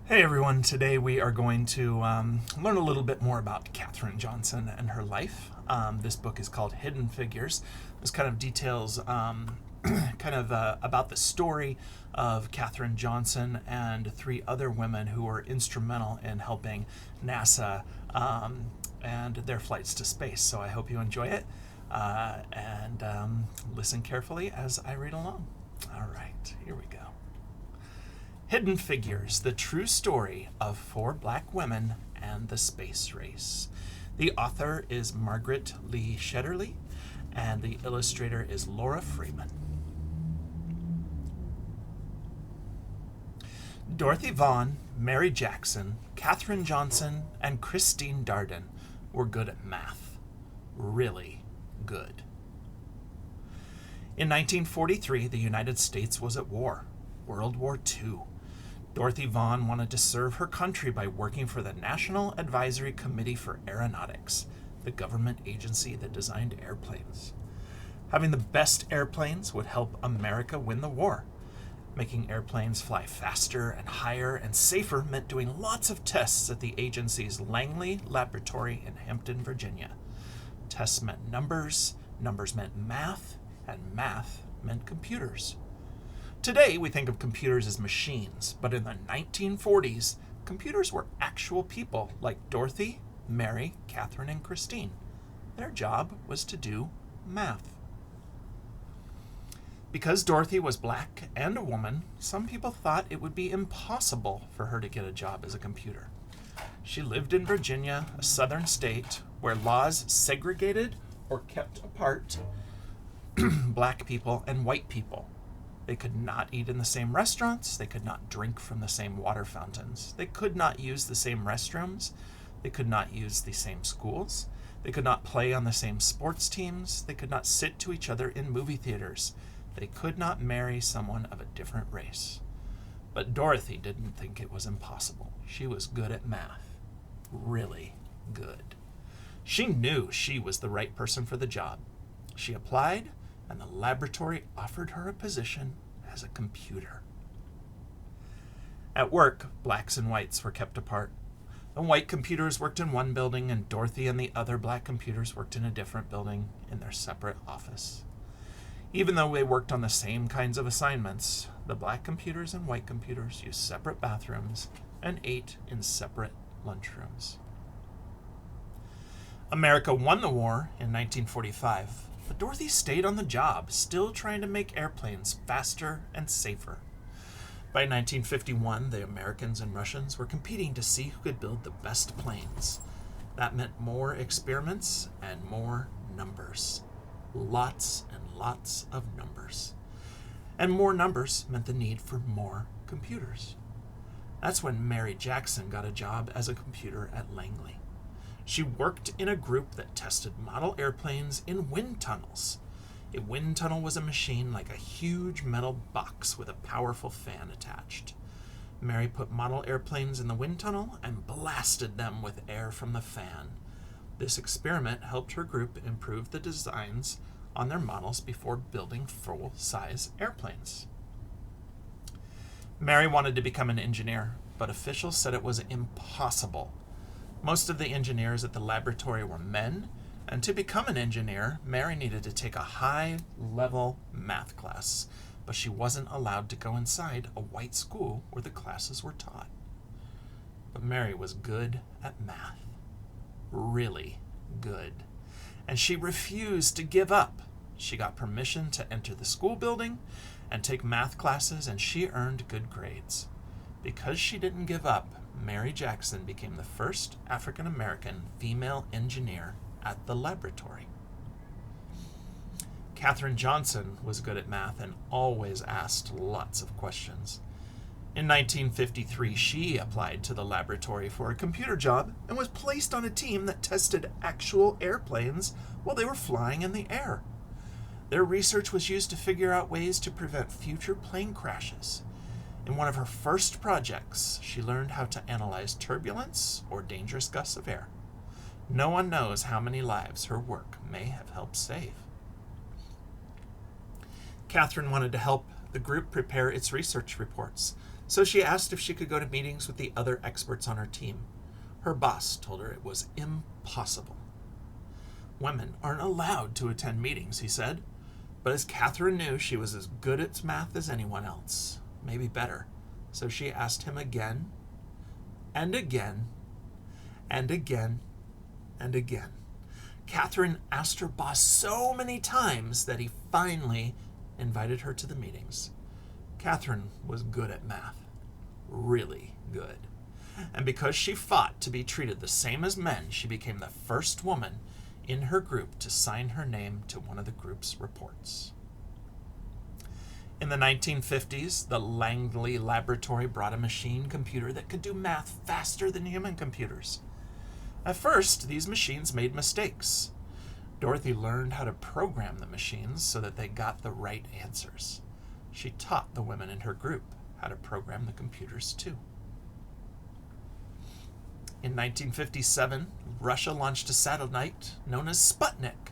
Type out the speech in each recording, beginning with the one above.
Hey everyone, today we are going to learn a little bit more about Katherine Johnson and her life. This book is called Hidden Figures. This kind of details about the story of Katherine Johnson and three other women who were instrumental in helping NASA and their flights to space. So I hope you enjoy it and listen carefully as I read along. All right, here we go. Hidden Figures, the true story of four black women and the space race. The author is Margaret Lee Shetterly, and the illustrator is Laura Freeman. Dorothy Vaughan, Mary Jackson, Katherine Johnson, and Christine Darden were good at math. Really good. In 1943, the United States was at war, World War II. Dorothy Vaughan wanted to serve her country by working for the National Advisory Committee for Aeronautics, the government agency that designed airplanes. Having the best airplanes would help America win the war. Making airplanes fly faster and higher and safer meant doing lots of tests at the agency's Langley Laboratory in Hampton, Virginia. Tests meant numbers, numbers meant math, and math meant computers. Today, we think of computers as machines, but in the 1940s, computers were actual people like Dorothy, Mary, Katherine, and Christine. Their job was to do math. Because Dorothy was black and a woman, some people thought it would be impossible for her to get a job as a computer. She lived in Virginia, a southern state, where laws segregated or kept apart black people and white people. They could not eat in the same restaurants. They could not drink from the same water fountains. They could not use the same restrooms. They could not use the same schools. They could not play on the same sports teams. They could not sit to each other in movie theaters. They could not marry someone of a different race. But Dorothy didn't think it was impossible. She was good at math. Really good. She knew she was the right person for the job. She applied, and the laboratory offered her a position as a computer. At work, blacks and whites were kept apart. The white computers worked in one building, and Dorothy and the other black computers worked in a different building in their separate office. Even though they worked on the same kinds of assignments, the black computers and white computers used separate bathrooms and ate in separate lunchrooms. America won the war in 1945. But Dorothy stayed on the job, still trying to make airplanes faster and safer. By 1951, the Americans and Russians were competing to see who could build the best planes. That meant more experiments and more numbers. Lots and lots of numbers. And more numbers meant the need for more computers. That's when Mary Jackson got a job as a computer at Langley. She worked in a group that tested model airplanes in wind tunnels. A wind tunnel was a machine like a huge metal box with a powerful fan attached. Mary put model airplanes in the wind tunnel and blasted them with air from the fan. This experiment helped her group improve the designs on their models before building full-size airplanes. Mary wanted to become an engineer, but officials said it was impossible. Most of the engineers at the laboratory were men, and to become an engineer, Mary needed to take a high-level math class, but she wasn't allowed to go inside a white school where the classes were taught. But Mary was good at math. Really good. And she refused to give up. She got permission to enter the school building and take math classes, and she earned good grades. Because she didn't give up, Mary Jackson became the first African-American female engineer at the laboratory. Katherine Johnson was good at math and always asked lots of questions. In 1953, she applied to the laboratory for a computer job and was placed on a team that tested actual airplanes while they were flying in the air. Their research was used to figure out ways to prevent future plane crashes. In one of her first projects, she learned how to analyze turbulence or dangerous gusts of air. No one knows how many lives her work may have helped save. Katherine wanted to help the group prepare its research reports. So she asked if she could go to meetings with the other experts on her team. Her boss told her it was impossible. Women aren't allowed to attend meetings, he said. But as Katherine knew, she was as good at math as anyone else, maybe better. So she asked him again, and again, and again, and again. Katherine asked her boss so many times that he finally invited her to the meetings. Katherine was good at math, really good. And because she fought to be treated the same as men, she became the first woman in her group to sign her name to one of the group's reports. In the 1950s, the Langley Laboratory brought a machine computer that could do math faster than human computers. At first, these machines made mistakes. Dorothy learned how to program the machines so that they got the right answers. She taught the women in her group how to program the computers too. In 1957, Russia launched a satellite known as Sputnik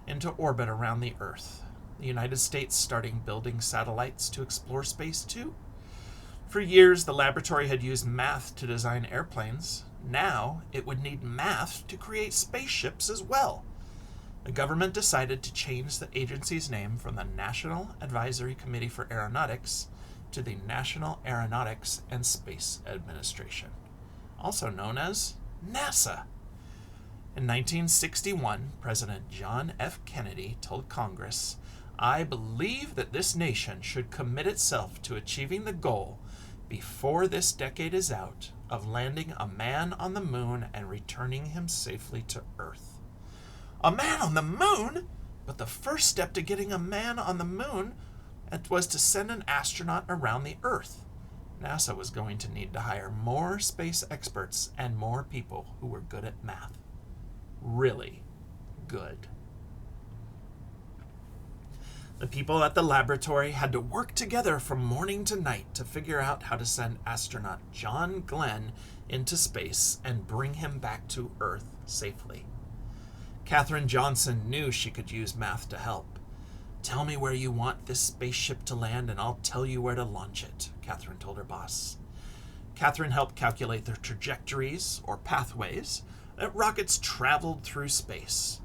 into orbit around the Earth. The United States starting building satellites to explore space too. For years, the laboratory had used math to design airplanes. Now, it would need math to create spaceships as well. The government decided to change the agency's name from the National Advisory Committee for Aeronautics to the National Aeronautics and Space Administration, also known as NASA. In 1961, President John F. Kennedy told Congress, "I believe that this nation should commit itself to achieving the goal before this decade is out of landing a man on the moon and returning him safely to Earth." A man on the moon? But the first step to getting a man on the moon was to send an astronaut around the Earth. NASA was going to need to hire more space experts and more people who were good at math. Really good. The people at the laboratory had to work together from morning to night to figure out how to send astronaut John Glenn into space and bring him back to Earth safely. Katherine Johnson knew she could use math to help. "Tell me where you want this spaceship to land and I'll tell you where to launch it," Katherine told her boss. Katherine helped calculate the trajectories, or pathways, that rockets traveled through space.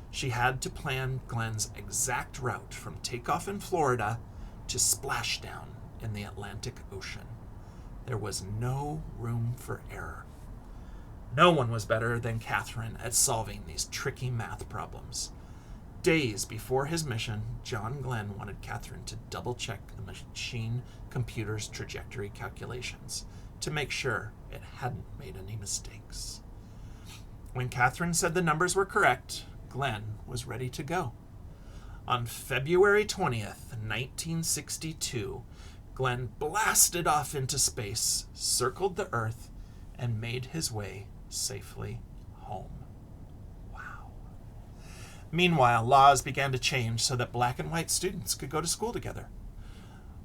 She had to plan Glenn's exact route from takeoff in Florida to splashdown in the Atlantic Ocean. There was no room for error. No one was better than Katherine at solving these tricky math problems. Days before his mission, John Glenn wanted Katherine to double-check the machine computer's trajectory calculations to make sure it hadn't made any mistakes. When Katherine said the numbers were correct, Glenn was ready to go. On February 20th, 1962, Glenn blasted off into space, circled the Earth, and made his way safely home. Wow. Meanwhile, laws began to change so that black and white students could go to school together.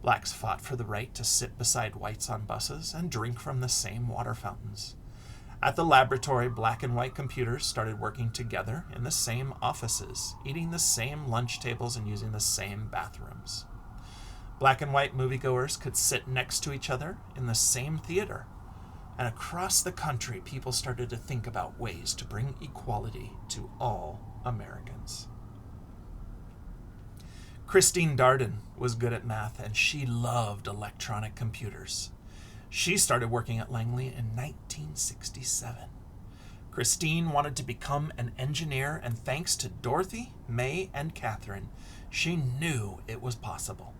Blacks fought for the right to sit beside whites on buses and drink from the same water fountains. At the laboratory, black and white computers started working together in the same offices, eating the same lunch tables and using the same bathrooms. Black and white moviegoers could sit next to each other in the same theater. And across the country, people started to think about ways to bring equality to all Americans. Christine Darden was good at math, and she loved electronic computers. She started working at Langley in 1967. Christine wanted to become an engineer, and thanks to Dorothy, May, and Katherine, she knew it was possible.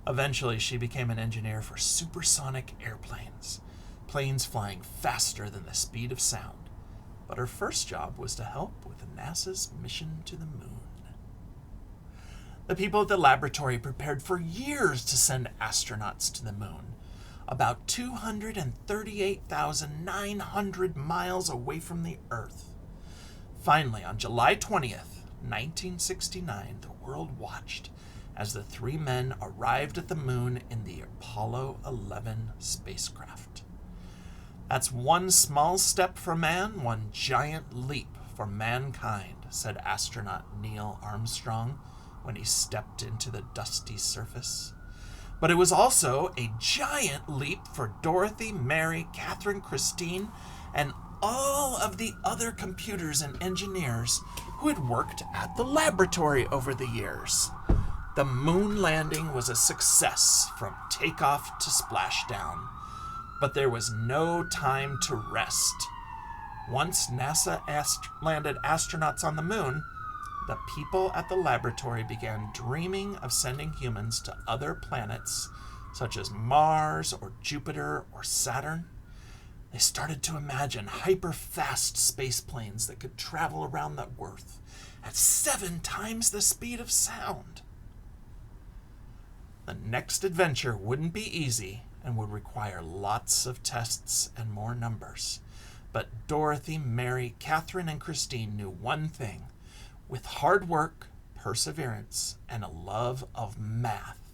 Eventually, she became an engineer for supersonic airplanes, planes flying faster than the speed of sound. But her first job was to help with NASA's mission to the moon. The people at the laboratory prepared for years to send astronauts to the moon, about 238,900 miles away from the Earth. Finally, on July 20th, 1969, the world watched as the three men arrived at the moon in the Apollo 11 spacecraft. "That's one small step for man, one giant leap for mankind," said astronaut Neil Armstrong when he stepped into the dusty surface. But it was also a giant leap for Dorothy, Mary, Catherine, Christine, and all of the other computers and engineers who had worked at the laboratory over the years. The moon landing was a success from takeoff to splashdown, but there was no time to rest. Once NASA landed astronauts on the moon, the people at the laboratory began dreaming of sending humans to other planets, such as Mars or Jupiter or Saturn. They started to imagine hyper-fast space planes that could travel around the Earth at 7 times the speed of sound. The next adventure wouldn't be easy and would require lots of tests and more numbers. But Dorothy, Mary, Catherine, and Christine knew one thing. With hard work, perseverance, and a love of math,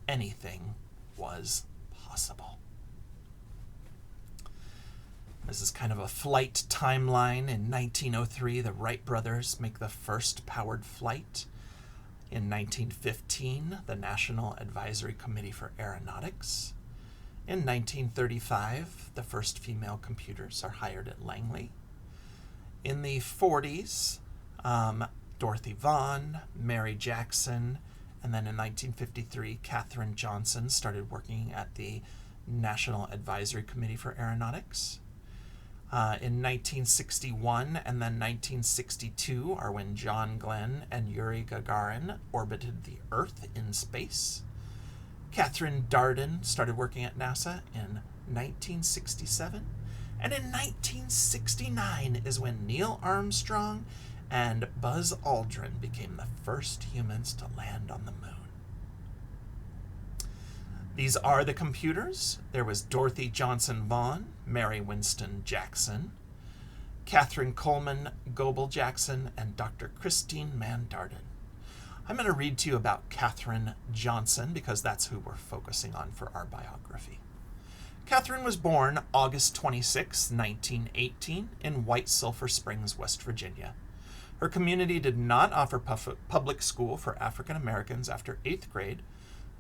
anything was possible. This is kind of a flight timeline. In 1903, the Wright brothers make the first powered flight. In 1915, the National Advisory Committee for Aeronautics. In 1935, the first female computers are hired at Langley. In the 40s, Dorothy Vaughan, Mary Jackson, and then in 1953, Katherine Johnson started working at the National Advisory Committee for Aeronautics. In 1961 and then 1962 are when John Glenn and Yuri Gagarin orbited the Earth in space. Katherine Darden started working at NASA in 1967. And in 1969 is when Neil Armstrong and Buzz Aldrin became the first humans to land on the moon. These are the computers. There was Dorothy Johnson Vaughan, Mary Winston Jackson, Catherine Coleman Goebel Jackson, and Dr. Christine Mann Darden. I'm going to read to you about Katherine Johnson because that's who we're focusing on for our biography. Katherine was born August 26, 1918, in White Sulphur Springs, West Virginia. Her community did not offer public school for African Americans after 8th grade,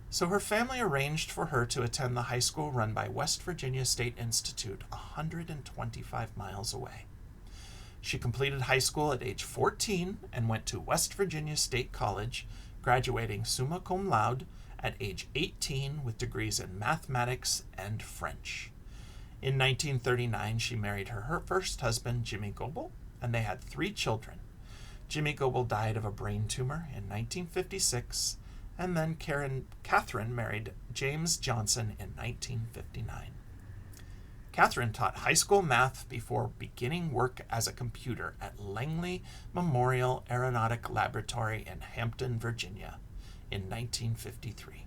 so her family arranged for her to attend the high school run by West Virginia State Institute, 125 miles away. She completed high school at age 14 and went to West Virginia State College, graduating summa cum laude at age 18 with degrees in mathematics and French. In 1939, she married her first husband, Jimmy Goebel, and they had 3 children. Jimmy Goebel died of a brain tumor in 1956, and then Katherine married James Johnson in 1959. Katherine taught high school math before beginning work as a computer at Langley Memorial Aeronautic Laboratory in Hampton, Virginia in 1953.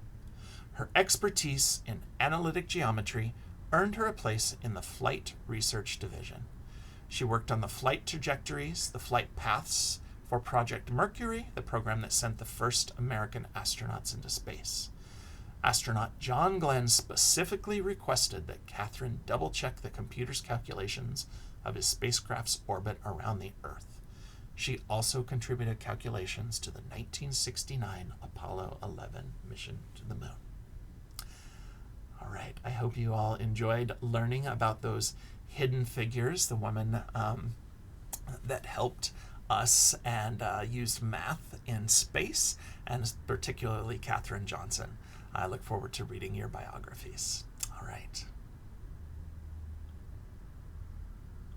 Her expertise in analytic geometry earned her a place in the Flight Research Division. She worked on the flight trajectories, the flight paths for Project Mercury, the program that sent the first American astronauts into space. Astronaut John Glenn specifically requested that Katherine double-check the computer's calculations of his spacecraft's orbit around the Earth. She also contributed calculations to the 1969 Apollo 11 mission to the moon. All right, I hope you all enjoyed learning about those hidden figures, the woman that helped us and used math in space, and particularly Katherine Johnson. I look forward to reading your biographies. All right.